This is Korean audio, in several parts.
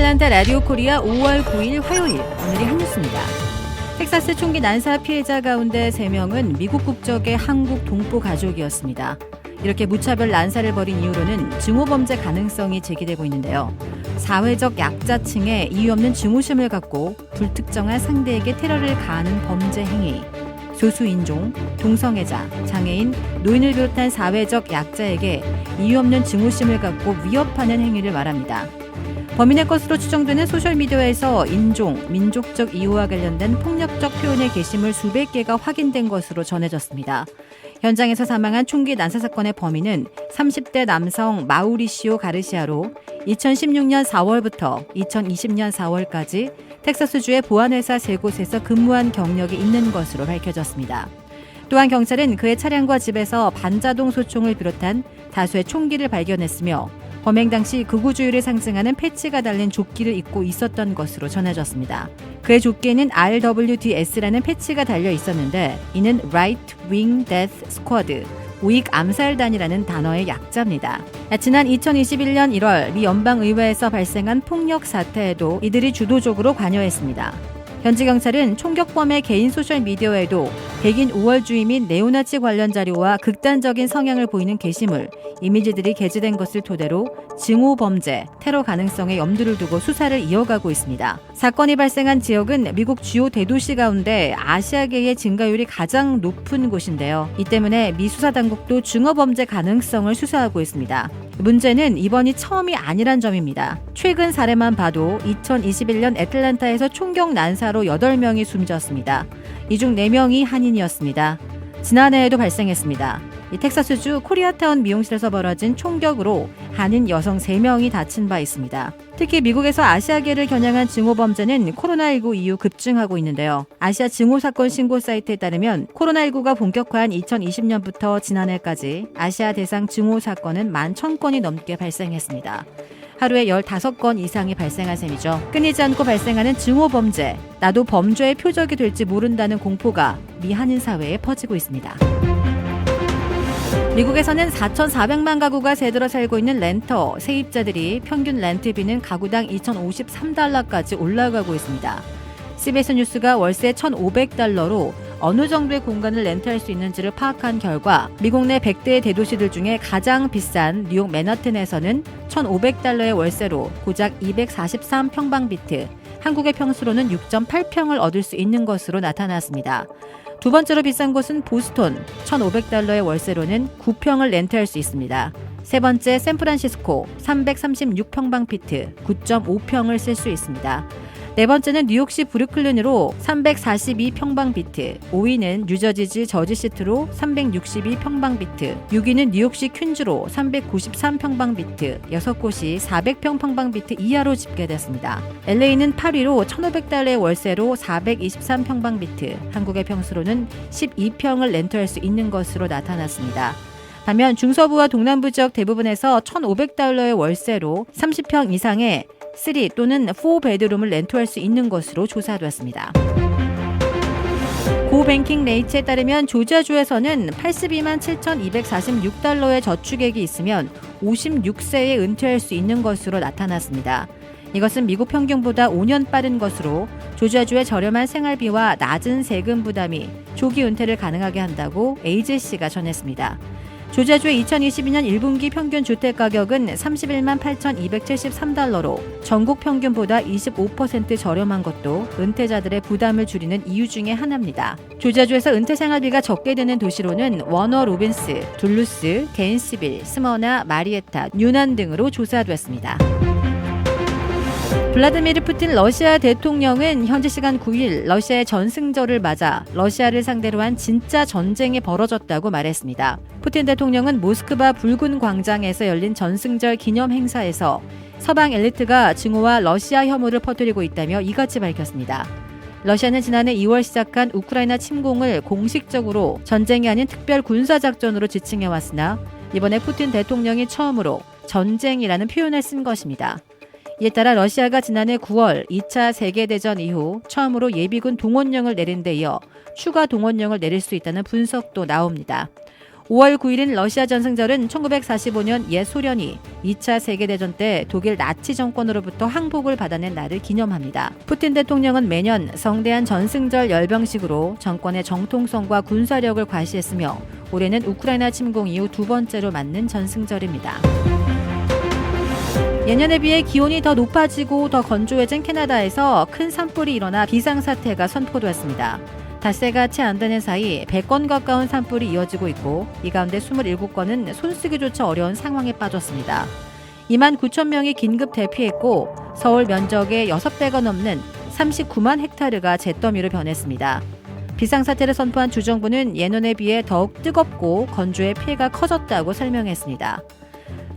애틀란타 라디오 코리아 5월 9일 화요일 오늘의 한 뉴스입니다. 텍사스 총기 난사 피해자 가운데 3명은 미국 국적의 한국 동포 가족이었습니다. 이렇게 무차별 난사를 벌인 이유로는 증오범죄 가능성이 제기되고 있는데요. 사회적 약자층에 이유 없는 증오심을 갖고 불특정한 상대에게 테러를 가하는 범죄 행위, 소수인종, 동성애자, 장애인, 노인을 비롯한 사회적 약자에게 이유 없는 증오심을 갖고 위협하는 행위를 말합니다. 범인의 것으로 추정되는 소셜미디어에서 인종, 민족적 이유와 관련된 폭력적 표현의 게시물 수백 개가 확인된 것으로 전해졌습니다. 현장에서 사망한 총기 난사 사건의 범인은 30대 남성 마우리시오 가르시아로 2016년 4월부터 2020년 4월까지 텍사스주의 보안회사 3곳에서 근무한 경력이 있는 것으로 밝혀졌습니다. 또한 경찰은 그의 차량과 집에서 반자동 소총을 비롯한 다수의 총기를 발견했으며 범행 당시 극우주의를 상징하는 패치가 달린 조끼를 입고 있었던 것으로 전해졌습니다. 그의 조끼에는 RWDS라는 패치가 달려 있었는데 이는 Right Wing Death Squad, 우익 암살단이라는 단어의 약자입니다. 지난 2021년 1월 미 연방의회에서 발생한 폭력 사태에도 이들이 주도적으로 관여했습니다. 현지 경찰은 총격범의 개인 소셜미디어에도 백인 우월주의 및 네오나치 관련 자료와 극단적인 성향을 보이는 게시물, 이미지들이 게재된 것을 토대로 증오범죄, 테러 가능성에 염두를 두고 수사를 이어가고 있습니다. 사건이 발생한 지역은 미국 주요 대도시 가운데 아시아계의 증가율이 가장 높은 곳인데요. 이 때문에 미 수사당국도 증오범죄 가능성을 수사하고 있습니다. 문제는 이번이 처음이 아니란 점입니다. 최근 사례만 봐도 2021년 애틀란타에서 총격 난사로 8명이 숨졌습니다. 이 중 4명이 한인이었습니다. 지난해에도 발생했습니다. 이 텍사스주 코리아타운 미용실에서 벌어진 총격으로 한인 여성 3명이 다친 바 있습니다. 특히 미국에서 아시아계를 겨냥한 증오범죄는 코로나19 이후 급증하고 있는데요. 아시아 증오사건 신고 사이트에 따르면 코로나19가 본격화한 2020년부터 지난해까지 아시아 대상 증오사건은 11,000건이 넘게 발생했습니다. 하루에 15건 이상이 발생한 셈이죠. 끊이지 않고 발생하는 증오범죄, 나도 범죄의 표적이 될지 모른다는 공포가 미 한인 사회에 퍼지고 있습니다. 미국에서는 4,400만 가구가 새들어 살고 있는 렌터, 세입자들이 평균 렌트비는 가구당 2,053달러까지 올라가고 있습니다. CBS 뉴스가 월세 1,500달러로 어느 정도의 공간을 렌트할 수 있는지를 파악한 결과 미국 내 100대 대도시들 중에 가장 비싼 뉴욕 맨하튼에서는 1,500달러의 월세로 고작 243평방미터, 한국의 평수로는 6.8평을 얻을 수 있는 것으로 나타났습니다. 두 번째로 비싼 곳은 보스톤, 1,500달러의 월세로는 9평을 렌트할 수 있습니다. 세 번째 샌프란시스코, 336평방피트, 9.5평을 쓸 수 있습니다. 네 번째는 뉴욕시 브루클린으로 342평방피트, 5위는 뉴저지주 저지시티로 362평방피트, 6위는 뉴욕시 퀸즈로 393평방피트, 6곳이 400평방피트 이하로 집계됐습니다. LA는 8위로 1,500달러의 월세로 423평방피트, 한국의 평수로는 12평을 렌트할 수 있는 것으로 나타났습니다. 반면 중서부와 동남부 지역 대부분에서 1,500달러의 월세로 30평 이상의 3 또는 4베드룸을 렌트할 수 있는 것으로 조사됐습니다. 고뱅킹 레이츠에 따르면 조지아주에서는 82만 7,246달러의 저축액이 있으면 56세에 은퇴할 수 있는 것으로 나타났습니다. 이것은 미국 평균보다 5년 빠른 것으로 조지아주의 저렴한 생활비와 낮은 세금 부담이 조기 은퇴를 가능하게 한다고 AJC가 전했습니다. 조지아주의 2022년 1분기 평균 주택가격은 31만 8,273달러로 전국 평균보다 25% 저렴한 것도 은퇴자들의 부담을 줄이는 이유 중에 하나입니다. 조지아주에서 은퇴 생활비가 적게 드는 도시로는 워너 로빈스, 둘루스, 게인스빌, 스머나, 마리에타, 뉴난 등으로 조사됐습니다. 블라디미르 푸틴 러시아 대통령은 현지 시간 9일 러시아의 전승절을 맞아 러시아를 상대로 한 진짜 전쟁이 벌어졌다고 말했습니다. 푸틴 대통령은 모스크바 붉은 광장에서 열린 전승절 기념 행사에서 서방 엘리트가 증오와 러시아 혐오를 퍼뜨리고 있다며 이같이 밝혔습니다. 러시아는 지난해 2월 시작한 우크라이나 침공을 공식적으로 전쟁이 아닌 특별 군사작전으로 지칭해왔으나 이번에 푸틴 대통령이 처음으로 전쟁이라는 표현을 쓴 것입니다. 이에 따라 러시아가 지난해 9월 2차 세계대전 이후 처음으로 예비군 동원령을 내린 데 이어 추가 동원령을 내릴 수 있다는 분석도 나옵니다. 5월 9일인 러시아 전승절은 1945년 옛 소련이 2차 세계대전 때 독일 나치 정권으로부터 항복을 받아낸 날을 기념합니다. 푸틴 대통령은 매년 성대한 전승절 열병식으로 정권의 정통성과 군사력을 과시했으며 올해는 우크라이나 침공 이후 두 번째로 맞는 전승절입니다. 예년에 비해 기온이 더 높아지고 더 건조해진 캐나다에서 큰 산불이 일어나 비상사태가 선포되었습니다. 닷새가 채 안 되는 사이 100건 가까운 산불이 이어지고 있고 이 가운데 27건은 손쓰기조차 어려운 상황에 빠졌습니다. 2만 9천 명이 긴급 대피했고 서울 면적의 6배가 넘는 39만 헥타르가 잿더미로 변했습니다. 비상사태를 선포한 주정부는 예년에 비해 더욱 뜨겁고 건조의 피해가 커졌다고 설명했습니다.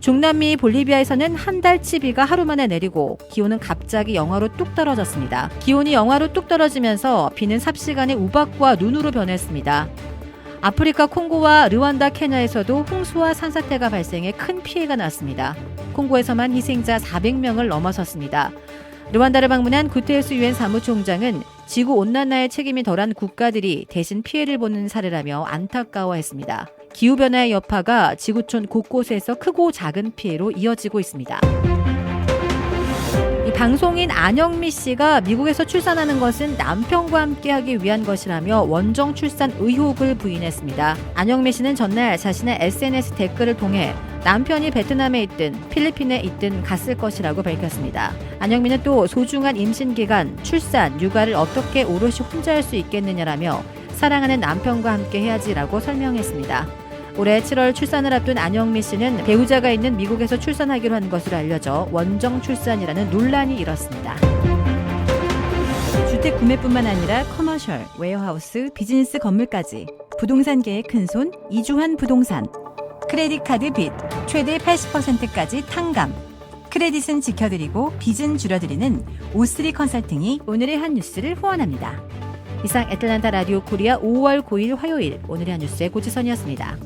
중남미 볼리비아에서는 한 달치 비가 하루 만에 내리고 기온은 갑자기 영하로 뚝 떨어졌습니다. 기온이 영하로 뚝 떨어지면서 비는 삽시간에 우박과 눈으로 변했습니다. 아프리카 콩고와 르완다 케냐에서도 홍수와 산사태가 발생해 큰 피해가 났습니다. 콩고에서만 희생자 400명을 넘어섰습니다. 르완다를 방문한 구테레스 유엔 사무총장은 지구온난화에 책임이 덜한 국가들이 대신 피해를 보는 사례라며 안타까워했습니다. 기후변화의 여파가 지구촌 곳곳에서 크고 작은 피해로 이어지고 있습니다. 이 방송인 안영미 씨가 미국에서 출산하는 것은 남편과 함께하기 위한 것이라며 원정 출산 의혹을 부인했습니다. 안영미 씨는 전날 자신의 SNS 댓글을 통해 남편이 베트남에 있든 필리핀에 있든 갔을 것이라고 밝혔습니다. 안영미는 또 소중한 임신 기간, 출산, 육아를 어떻게 오롯이 혼자 할 수 있겠느냐라며 사랑하는 남편과 함께 해야지라고 설명했습니다. 올해 7월 출산을 앞둔 안영미 씨는 배우자가 있는 미국에서 출산하기로 한 것으로 알려져 원정 출산이라는 논란이 일었습니다. 주택 구매뿐만 아니라 커머셜, 웨어하우스, 비즈니스 건물까지 부동산계의 큰손 이주환 부동산. 크레딧 카드 빚 최대 80%까지 탕감. 크레딧은 지켜드리고 빚은 줄여드리는 O3 컨설팅이 오늘의 한 뉴스를 후원합니다. 이상 애틀랜타 라디오 코리아 5월 9일 화요일 오늘의 한 뉴스의 고지선이었습니다.